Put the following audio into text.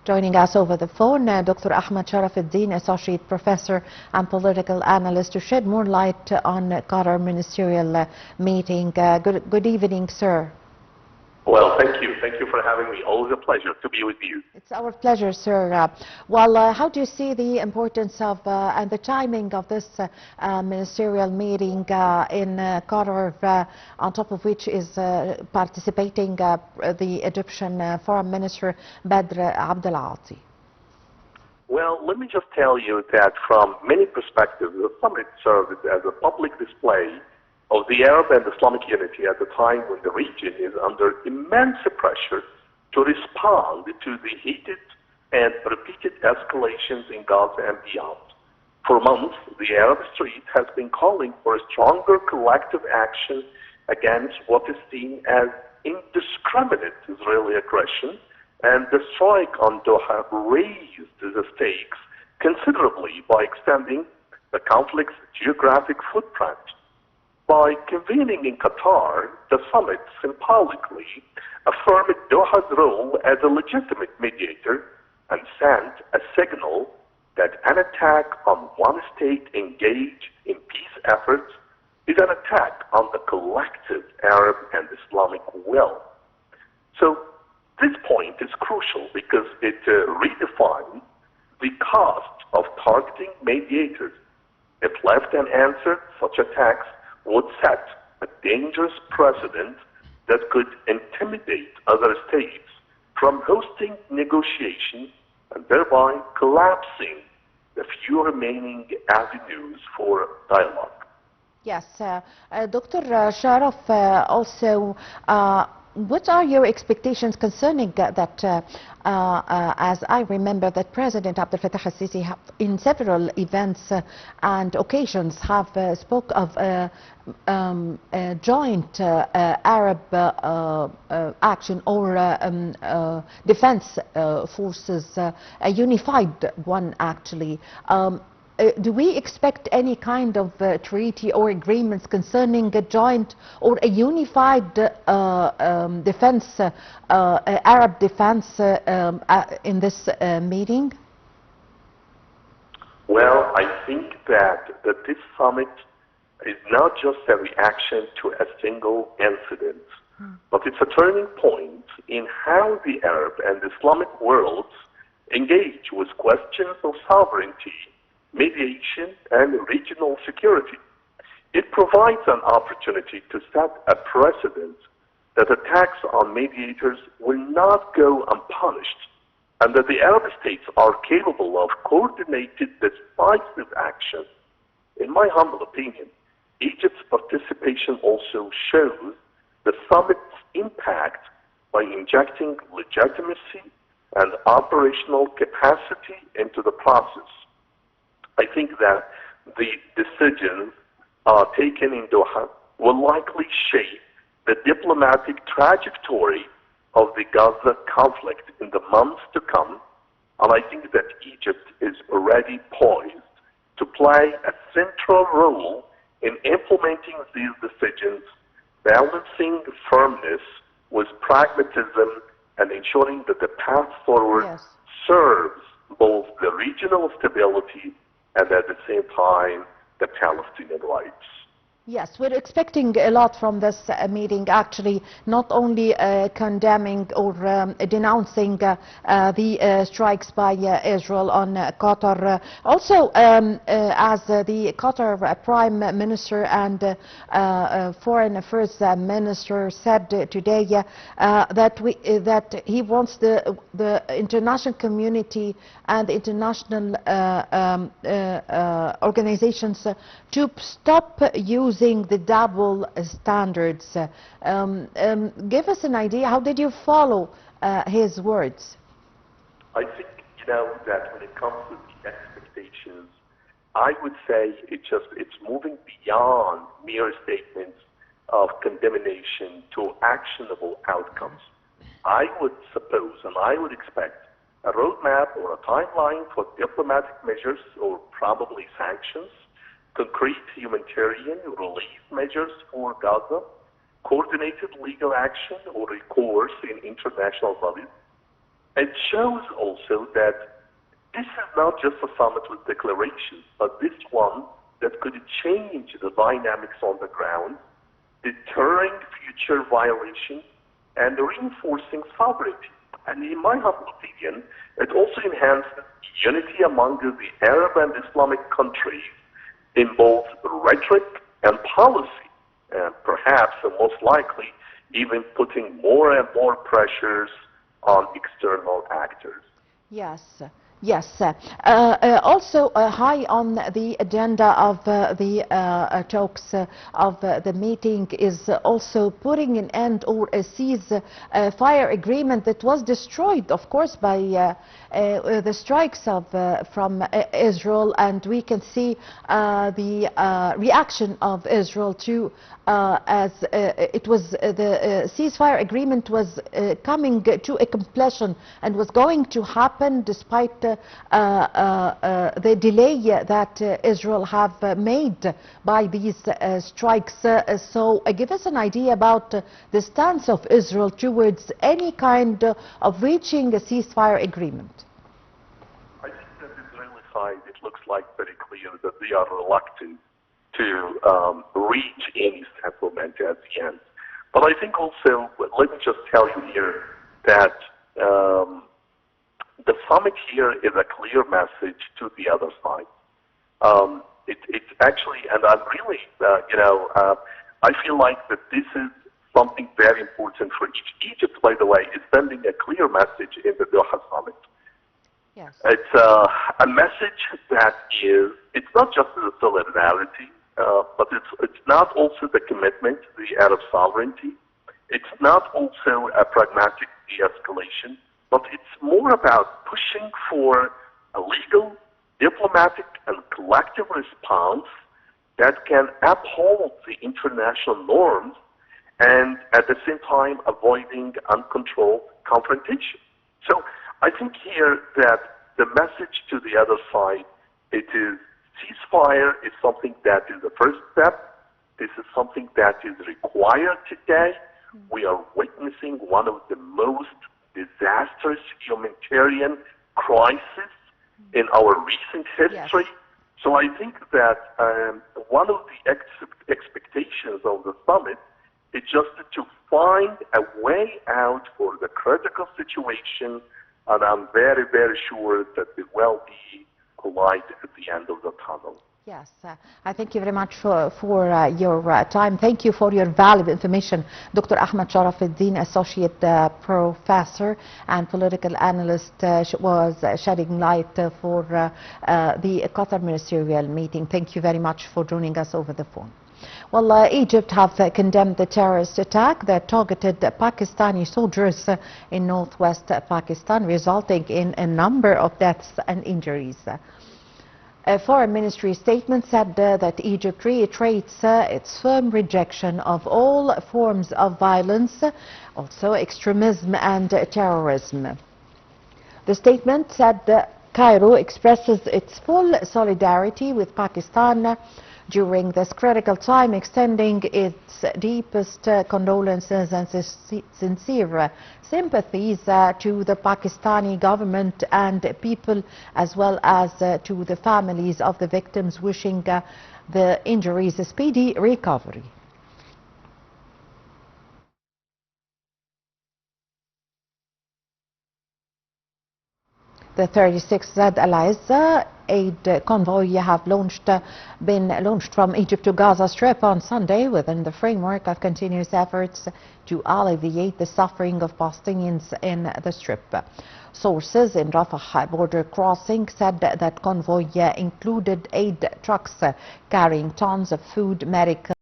Joining us over the phone, Dr. Ahmed Sharaf, Associate Professor and Political Analyst, to shed more light on Qatar ministerial meeting. Good evening, sir. Well, thank you. Thank you for having me. Always a pleasure to be with you. It's our pleasure, sir. How do you see the importance of and the timing of this ministerial meeting in Qatar, on top of which is participating the Egyptian Foreign Minister Badr Abdelati? Well, let me just tell you that from many perspectives, the summit served as a public display of the Arab and Islamic unity at the time when the region is under immense pressure to respond to the heated and repeated escalations in Gaza and beyond. For months, the Arab street has been calling for a stronger collective action against what is seen as indiscriminate Israeli aggression, and the strike on Doha raised the stakes considerably by extending the conflict's geographic footprint. By convening in Qatar, the summit symbolically affirmed Doha's role as a legitimate mediator and sent a signal that an attack on one state engaged in peace efforts is an attack on the collective Arab and Islamic will. So this point is crucial because it redefines the cost of targeting mediators. If left unanswered, such attacks would set a dangerous precedent that could intimidate other states from hosting negotiations and thereby collapsing the few remaining avenues for dialogue. Yes, Dr. Sharaf, also, what are your expectations concerning that, as I remember that President Abdel Fattah al-Sisi in several events and occasions have spoke of a joint Arab action or defense forces, a unified one actually. Do we expect any kind of treaty or agreements concerning a joint or a unified defense, Arab defense in this meeting? Well, I think that this summit is not just a reaction to a single incident, but it's a turning point in how the Arab and Islamic worlds engage with questions of sovereignty, mediation, and regional security. It provides an opportunity to set a precedent that attacks on mediators will not go unpunished, and that the Arab states are capable of coordinated, decisive action. In my humble opinion, Egypt's participation also shows the summit's impact by injecting legitimacy and operational capacity into the process. I think that the decisions taken in Doha will likely shape the diplomatic trajectory of the Gaza conflict in the months to come, and I think that Egypt is already poised to play a central role in implementing these decisions, balancing firmness with pragmatism and ensuring that the path forward serves both the regional stability and at the same time the Palestinian rights. Yes, we're expecting a lot from this meeting, actually, not only condemning or denouncing the strikes by Israel on Qatar, also as the Qatar Prime Minister and Foreign Affairs Minister said today that he wants the international community and international organizations to stop using the double standards. Give us an idea, how did you follow his words? I think, that when it comes to the expectations, I would say it's moving beyond mere statements of condemnation to actionable outcomes. I would suppose and I would expect a roadmap or a timeline for diplomatic measures or probably sanctions, concrete humanitarian relief measures for Gaza, coordinated legal action or recourse in international bodies, It shows also that this is not just a summit with declarations, but this one that could change the dynamics on the ground, deterring future violations and reinforcing sovereignty. And in my humble opinion, it also enhances unity among the Arab and Islamic countries in both rhetoric and policy, and perhaps and most likely even putting more and more pressures on external actors. Yes. Yes. Also high on the agenda of the talks of the meeting is also putting an end or a ceasefire agreement that was destroyed, of course, by the strikes from Israel, and we can see the reaction of Israel to as it was the ceasefire agreement was coming to a completion and was going to happen despite the delay that Israel have made by these strikes. So give us an idea about the stance of Israel towards any kind of reaching a ceasefire agreement. I think that the Israeli side, it looks like very clear that they are reluctant to reach any settlement at the end. But I think also, let me just tell you here that the summit here is a clear message to the other side. It's actually, and I'm really, I feel like that this is something very important for Egypt, by the way, is sending a clear message in the Doha summit. Yes. It's a message that is, it's not just the solidarity, but it's not also the commitment to the Arab sovereignty. It's not also a pragmatic de-escalation, but it's more about pushing for a legal, diplomatic, and collective response that can uphold the international norms and at the same time avoiding uncontrolled confrontation. So I think here that the message to the other side, it is ceasefire is something that is the first step. This is something that is required today. We are witnessing one of the most disastrous humanitarian crises in our recent history. Yes. So I think that one of the expectations of the summit is just to find a way out for the critical situation, and I'm very, very sure that there will be a light at the end of the tunnel. Yes, I thank you very much for your time. Thank you for your valuable information. Dr. Ahmed Sharaf, Associate Professor and Political Analyst, was shedding light for the Qatar Ministerial meeting. Thank you very much for joining us over the phone. Well, Egypt have condemned the terrorist attack that targeted Pakistani soldiers in northwest Pakistan, resulting in a number of deaths and injuries. A foreign ministry statement said that Egypt reiterates its firm rejection of all forms of violence, also extremism and terrorism. The statement said Cairo expresses its full solidarity with Pakistan during this critical time, extending its deepest condolences and sincere sympathies to the Pakistani government and people, as well as to the families of the victims, wishing the injuries a speedy recovery. The 36th Zed Al-Izza aid convoy been launched from Egypt to Gaza Strip on Sunday within the framework of continuous efforts to alleviate the suffering of Palestinians in the Strip. Sources in Rafah border crossing said that convoy included aid trucks carrying tons of food, medical